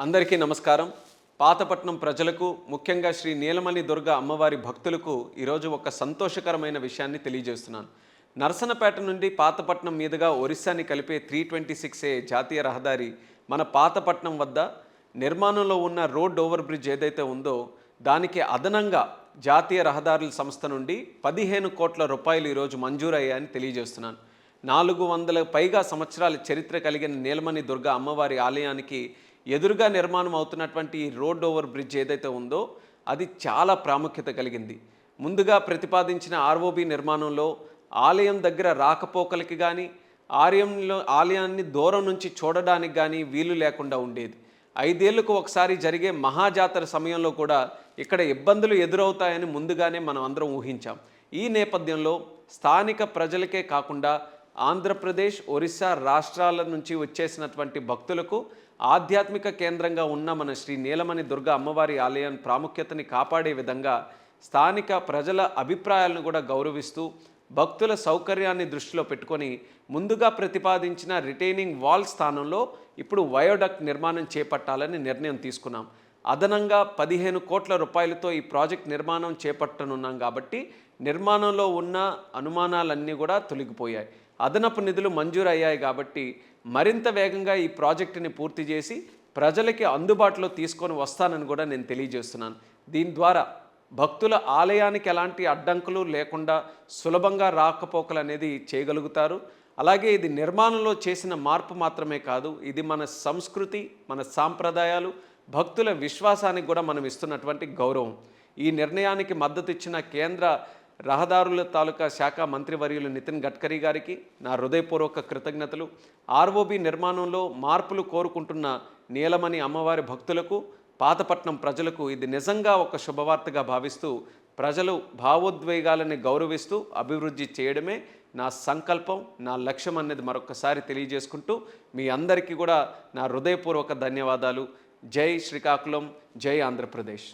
అందరికీ నమస్కారం. పాతపట్నం ప్రజలకు, ముఖ్యంగా శ్రీ నీలమణి దుర్గ అమ్మవారి భక్తులకు ఈరోజు ఒక సంతోషకరమైన విషయాన్ని తెలియజేస్తున్నాను. నరసనపేట నుండి పాతపట్నం మీదుగా ఒరిస్సాని కలిపే 326A జాతీయ రహదారి మన పాతపట్నం వద్ద నిర్మాణంలో ఉన్న రోడ్ ఓవర్ బ్రిడ్జ్ ఏదైతే ఉందో దానికి అదనంగా జాతీయ రహదారుల సంస్థ నుండి 15 కోట్ల రూపాయలు ఈరోజు మంజూరయ్యాయని తెలియజేస్తున్నాను. 400 పైగా సంవత్సరాల చరిత్ర కలిగిన నీలమణి దుర్గ అమ్మవారి ఆలయానికి ఎదురుగా నిర్మాణం అవుతున్నటువంటి ఈ రోడ్ ఓవర్ బ్రిడ్జ్ ఏదైతే ఉందో అది చాలా ప్రాముఖ్యత కలిగింది. ముందుగా ప్రతిపాదించిన ఆర్ఓబి నిర్మాణంలో ఆలయం దగ్గర రాకపోకలకి కానీ ఆలయాన్ని దూరం నుంచి చూడడానికి కానీ వీలు లేకుండా ఉండేది. 5 ఏళ్లకు ఒకసారి జరిగే మహాజాతర సమయంలో కూడా ఇక్కడ ఇబ్బందులు ఎదురవుతాయని ముందుగానే మనం అందరం ఊహించాం. ఈ నేపథ్యంలో స్థానిక ప్రజలకే కాకుండా ఆంధ్రప్రదేశ్, ఒరిస్సా రాష్ట్రాల నుంచి వచ్చేసినటువంటి భక్తులకు ఆధ్యాత్మిక కేంద్రంగా ఉన్న మన శ్రీ నీలమణి దుర్గ అమ్మవారి ఆలయం ప్రాముఖ్యతని కాపాడే విధంగా స్థానిక ప్రజల అభిప్రాయాలను కూడా గౌరవిస్తూ భక్తుల సౌకర్యాన్ని దృష్టిలో పెట్టుకొని ముందుగా ప్రతిపాదించిన రిటైనింగ్ వాల్ స్థానంలో ఇప్పుడు వయోడక్ట్ నిర్మాణం చేపట్టాలని నిర్ణయం తీసుకున్నాం. అదనంగా 15 కోట్ల రూపాయలతో ఈ ప్రాజెక్ట్ నిర్మాణం చేపట్టనున్నాం కాబట్టి నిర్మాణంలో ఉన్న అనుమానాలన్నీ కూడా తొలగిపోయాయి. అదనపు నిధులు మంజూరు అయ్యాయి కాబట్టి మరింత వేగంగా ఈ ప్రాజెక్టుని పూర్తి చేసి ప్రజలకి అందుబాటులో తీసుకొని వస్తానని కూడా నేను తెలియజేస్తున్నాను. దీని ద్వారా భక్తుల ఆలయానికి ఎలాంటి అడ్డంకులు లేకుండా సులభంగా రాకపోకలు అనేది చేయగలుగుతారు. అలాగే ఇది నిర్మాణంలో చేసిన మార్పు మాత్రమే కాదు, ఇది మన సంస్కృతి, మన సాంప్రదాయాలు, భక్తుల విశ్వాసానికి కూడా మనం ఇస్తున్నటువంటి గౌరవం. ఈ నిర్ణయానికి మద్దతు ఇచ్చిన కేంద్ర రహదారుల తాలూకా శాఖ మంత్రివర్యులు నితిన్ గడ్కరీ గారికి నా హృదయపూర్వక కృతజ్ఞతలు. ఆర్ఓబి నిర్మాణంలో మార్పులు కోరుకుంటున్న నీలమణి అమ్మవారి భక్తులకు, పాతపట్నం ప్రజలకు ఇది నిజంగా ఒక శుభవార్తగా భావిస్తూ ప్రజలు భావోద్వేగాలని గౌరవిస్తూ అభివృద్ధి చేయడమే నా సంకల్పం, నా లక్ష్యం అనేది మరొకసారి తెలియజేసుకుంటూ మీ అందరికీ కూడా నా హృదయపూర్వక ధన్యవాదాలు. జై శ్రీకాకుళం, జై ఆంధ్రప్రదేశ్.